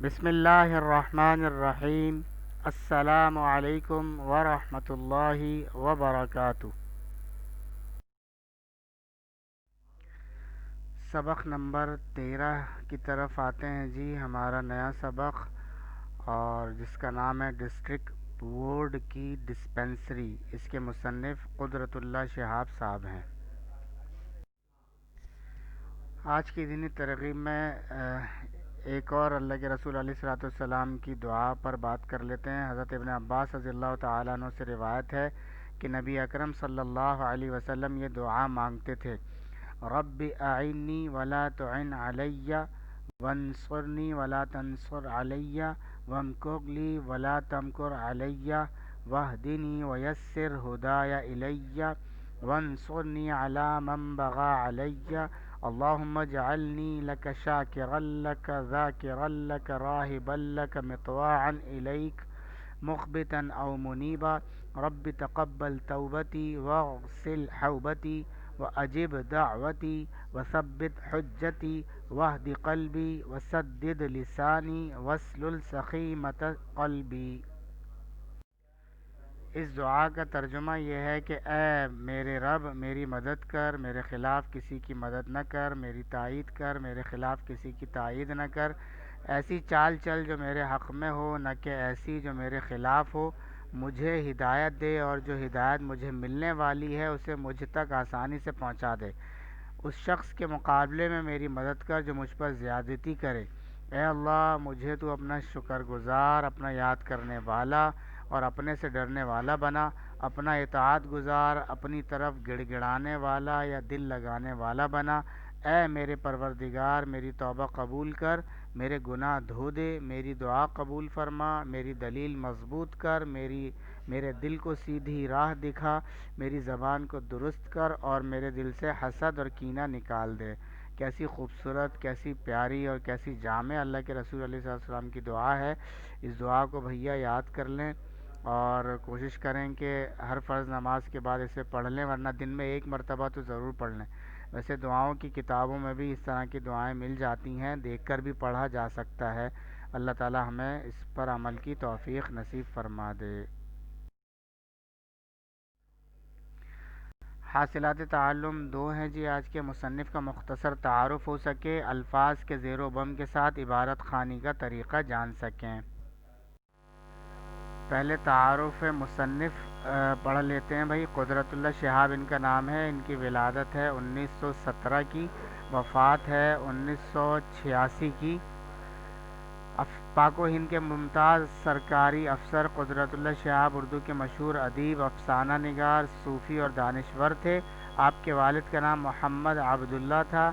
بسم اللہ الرحمن الرحیم۔ السلام علیکم ورحمۃ اللہ وبرکاتہ۔ سبق نمبر 13 کی طرف آتے ہیں جی، ہمارا نیا سبق، اور جس کا نام ہے ڈسٹرکٹ بورڈ کی ڈسپنسری۔ اس کے مصنف قدرت اللہ شہاب صاحب ہیں۔ آج کی دینی ترغیب میں ایک اور اللہ کے رسول علیہ الصلوۃ والسلام کی دعا پر بات کر لیتے ہیں۔ حضرت ابن عباس رضی اللہ تعالیٰ عنہ سے روایت ہے کہ نبی اکرم صلی اللہ علیہ وسلم یہ دعا مانگتے تھے: رب اعنی ولا تعن علی، وانصرنی ولا تنصر علی، وامکر لی ولا تمکر علی، واہدنی ویسر ہدای الی، وانصرنی علی من بغی علی، اللہم اجعلنی لک شاکرا لک ذاکرا لک راہبا لک مطواعا الیک مخبتا او منیبا، رب تقبل توبتی واغسل حوبتی واجب دعوتی وثبت حجتی واہد قلبی وسدد لسانی واسلل سخیمۃ قلبی۔ اس دعا کا ترجمہ یہ ہے کہ اے میرے رب، میری مدد کر، میرے خلاف کسی کی مدد نہ کر، میری تائید کر، میرے خلاف کسی کی تائید نہ کر، ایسی چال چل جو میرے حق میں ہو، نہ کہ ایسی جو میرے خلاف ہو۔ مجھے ہدایت دے، اور جو ہدایت مجھے ملنے والی ہے اسے مجھ تک آسانی سے پہنچا دے۔ اس شخص کے مقابلے میں میری مدد کر جو مجھ پر زیادتی کرے۔ اے اللہ، مجھے تو اپنا شکر گزار، اپنا یاد کرنے والا اور اپنے سے ڈرنے والا بنا، اپنا اطاعت گزار، اپنی طرف گڑ گڑانے والا یا دل لگانے والا بنا۔ اے میرے پروردگار، میری توبہ قبول کر، میرے گناہ دھو دے، میری دعا قبول فرما، میری دلیل مضبوط کر، میرے دل کو سیدھی راہ دکھا، میری زبان کو درست کر، اور میرے دل سے حسد اور کینہ نکال دے۔ کیسی خوبصورت، کیسی پیاری اور کیسی جامع اللہ کے رسول علیہ السلام کی دعا ہے۔ اس دعا کو بھیا یاد کر لیں، اور کوشش کریں کہ ہر فرض نماز کے بعد اسے پڑھ لیں، ورنہ دن میں ایک مرتبہ تو ضرور پڑھ لیں۔ ویسے دعاؤں کی کتابوں میں بھی اس طرح کی دعائیں مل جاتی ہیں، دیکھ کر بھی پڑھا جا سکتا ہے۔ اللہ تعالی ہمیں اس پر عمل کی توفیق نصیب فرما دے۔ حاصلات تعلم 2 ہیں جی آج کے۔ مصنف کا مختصر تعارف ہو سکے، الفاظ کے زیر و بم کے ساتھ عبارت خوانی کا طریقہ جان سکیں۔ پہلے تعارف مصنف پڑھ لیتے ہیں بھائی۔ قدرت اللہ شہاب ان کا نام ہے، ان کی ولادت ہے 1917 کی، وفات ہے 1986 کی۔ پاک و ہند کے ممتاز سرکاری افسر قدرت اللہ شہاب اردو کے مشہور ادیب، افسانہ نگار، صوفی اور دانشور تھے۔ آپ کے والد کا نام محمد عبداللہ تھا۔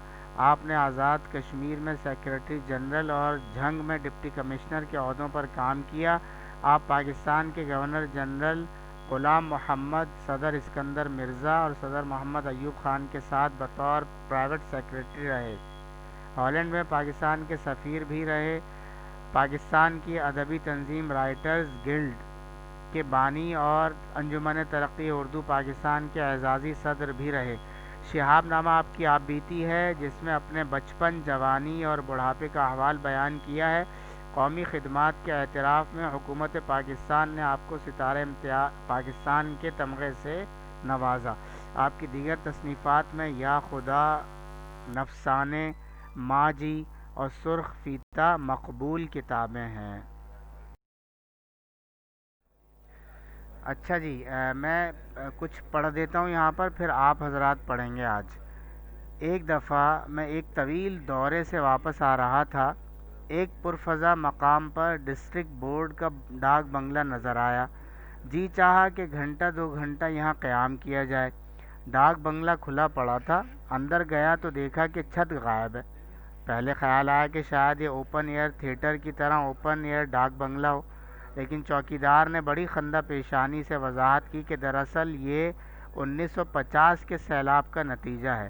آپ نے آزاد کشمیر میں سیکریٹری جنرل اور جھنگ میں ڈپٹی کمشنر کے عہدوں پر کام کیا۔ آپ پاکستان کے گورنر جنرل غلام محمد، صدر اسکندر مرزا اور صدر محمد ایوب خان کے ساتھ بطور پرائیویٹ سیکریٹری رہے۔ ہالینڈ میں پاکستان کے سفیر بھی رہے۔ پاکستان کی ادبی تنظیم رائٹرز گلڈ کے بانی اور انجمن ترقی اردو پاکستان کے اعزازی صدر بھی رہے۔ شہاب نامہ آپ کی آپ بیتی ہے، جس میں اپنے بچپن، جوانی اور بڑھاپے کا احوال بیان کیا ہے۔ قومی خدمات کے اعتراف میں حکومت پاکستان نے آپ کو ستارہ پاکستان کے تمغے سے نوازا۔ آپ کی دیگر تصنیفات میں یا خدا، نفسانے، ماں جی اور سرخ فیتہ مقبول کتابیں ہیں۔ اچھا جی، میں کچھ پڑھ دیتا ہوں یہاں پر، پھر آپ حضرات پڑھیں گے آج۔ ایک دفعہ میں ایک طویل دورے سے واپس آ رہا تھا۔ ایک پرفضا مقام پر ڈسٹرکٹ بورڈ کا ڈاک بنگلہ نظر آیا۔ جی چاہا کہ گھنٹہ 2 گھنٹہ یہاں قیام کیا جائے۔ ڈاک بنگلہ کھلا پڑا تھا۔ اندر گیا تو دیکھا کہ چھت غائب ہے۔ پہلے خیال آیا کہ شاید یہ اوپن ایئر تھیٹر کی طرح اوپن ایئر ڈاک بنگلہ ہو، لیکن چوکیدار نے بڑی خندہ پیشانی سے وضاحت کی کہ دراصل یہ 1950 کے سیلاب کا نتیجہ ہے۔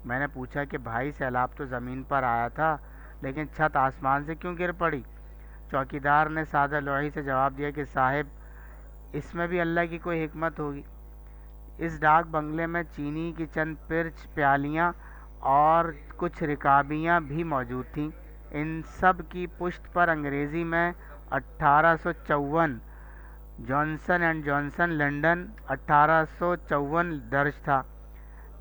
میں نے پوچھا کہ بھائی، سیلاب تو زمین پر آیا تھا، لیکن چھت آسمان سے کیوں گر پڑی؟ چوکیدار نے سادہ لوحی سے جواب دیا کہ صاحب، اس میں بھی اللہ کی کوئی حکمت ہوگی۔ اس ڈاک بنگلے میں چینی کی چند پرچ پیالیاں اور کچھ رکابیاں بھی موجود تھیں۔ ان سب کی پشت پر انگریزی میں 1854 جانسن اینڈ جانسن لنڈن 1854 درج تھا۔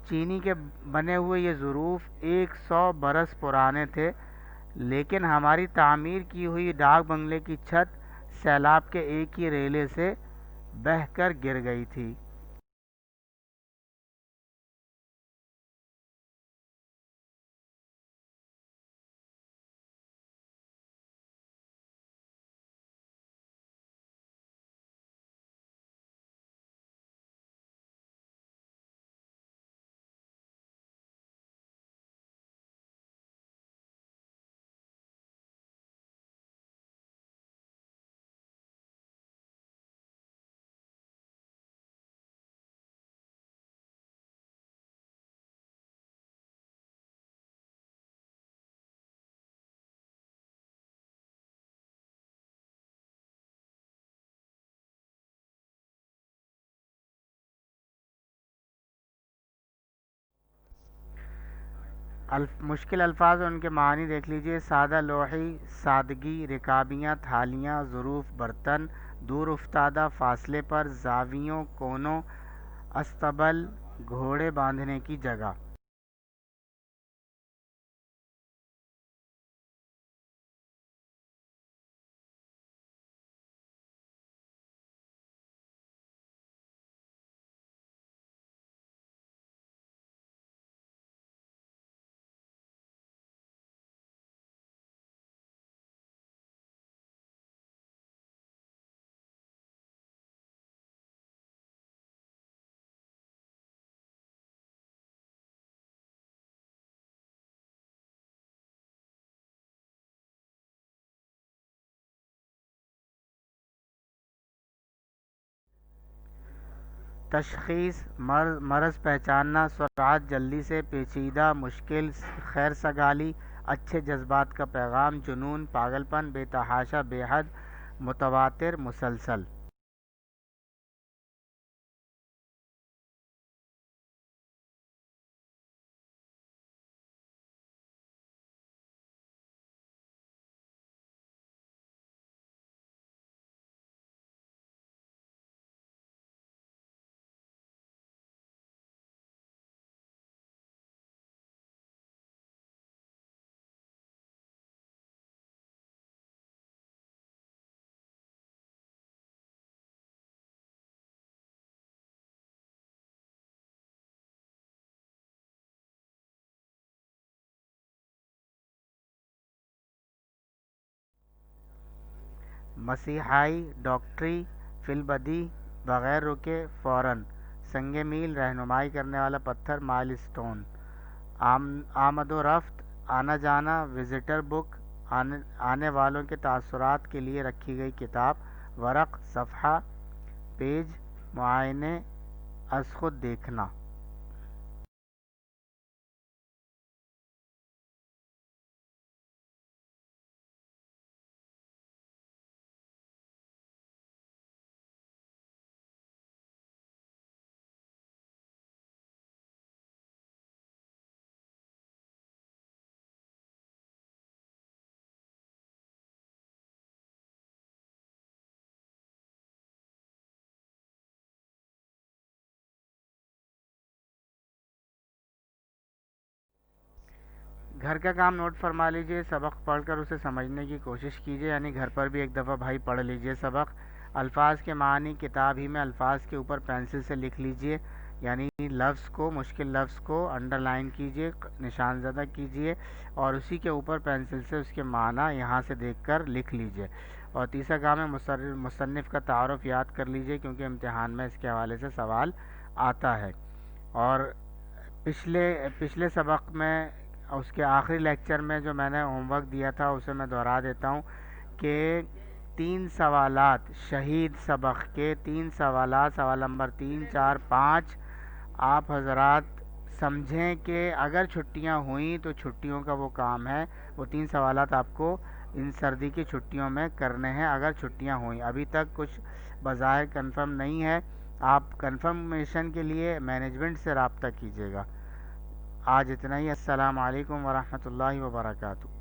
چینی کے بنے ہوئے یہ ظروف 100 برس پرانے تھے، لیکن ہماری تعمیر کی ہوئی ڈاک بنگلے کی چھت سیلاب کے ایک ہی ریلے سے بہہ کر گر گئی تھی۔ مشکل الفاظ اور ان کے معنی دیکھ لیجئے: سادہ لوحی، سادگی، رکابیاں، تھالیاں، ظروف، برتن، دور افتادہ فاصلے پر، زاویوں، کونوں، استبل، گھوڑے باندھنے کی جگہ۔ تشخیص: مرض پہچاننا، سرعت، جلدی سے، پیچیدہ، مشکل، خیر سگالی، اچھے جذبات کا پیغام، جنون، پاگل پن، بے تحاشا، بے حد، متواتر، مسلسل۔ مسیحائی ڈاکٹری: فی البدیہہ، بغیر رکے، فوراً، سنگ میل، رہنمائی کرنے والا پتھر، مائل سٹون۔ آمد و رفت، آنا جانا، وزٹر بک، آنے والوں کے تاثرات کے لیے رکھی گئی کتاب، ورق، صفحہ، پیج، معائنے، از خود دیکھنا۔ گھر کا کام نوٹ فرما لیجئے، سبق پڑھ کر اسے سمجھنے کی کوشش کیجئے، یعنی گھر پر بھی ایک دفعہ بھائی پڑھ لیجئے سبق۔ الفاظ کے معنی کتاب ہی میں الفاظ کے اوپر پینسل سے لکھ لیجئے، یعنی لفظ کو، مشکل لفظ کو انڈر لائن کیجئے، نشان زدہ کیجئے، اور اسی کے اوپر پینسل سے اس کے معنی یہاں سے دیکھ کر لکھ لیجئے۔ اور تیسرا کام ہے مصنف کا تعارف یاد کر لیجئے، کیونکہ امتحان میں اس کے حوالے سے سوال آتا ہے۔ اور پچھلے سبق میں، اس کے آخری لیکچر میں جو میں نے ہوم ورک دیا تھا اسے میں دہرا دیتا ہوں کہ 3 سوالات، شہید سبق کے 3 سوالات، سوال نمبر 3، 4، 5، آپ حضرات سمجھیں کہ اگر چھٹیاں ہوئیں تو چھٹیوں کا وہ کام ہے، وہ 3 سوالات آپ کو ان سردی کی چھٹیوں میں کرنے ہیں اگر چھٹیاں ہوئیں۔ ابھی تک کچھ بظاہر کنفرم نہیں ہے، آپ کنفرمیشن کے لیے مینجمنٹ سے رابطہ کیجیے گا۔ آج اتنا ہی۔ السلام علیکم ورحمۃ اللہ وبرکاتہ۔